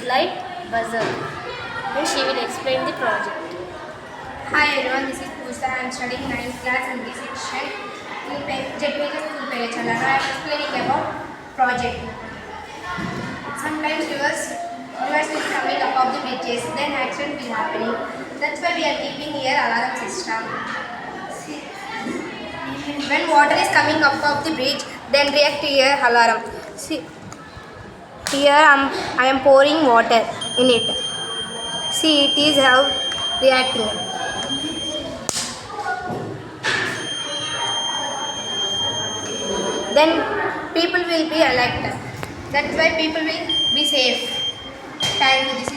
light buzzer. Then she will explain the project. Hi everyone, this is Pooja. I am studying 9th class in this section. I am explaining about project. Sometimes rivers will be coming up of the bridges, then accident will happening. That's why we are keeping here alarm system. See, when water is coming up of the bridge, then react to your alarm. See, here I am pouring water in it. See, it is how reacting. Then people will be alert. That's why people will be safe. Thank you. This is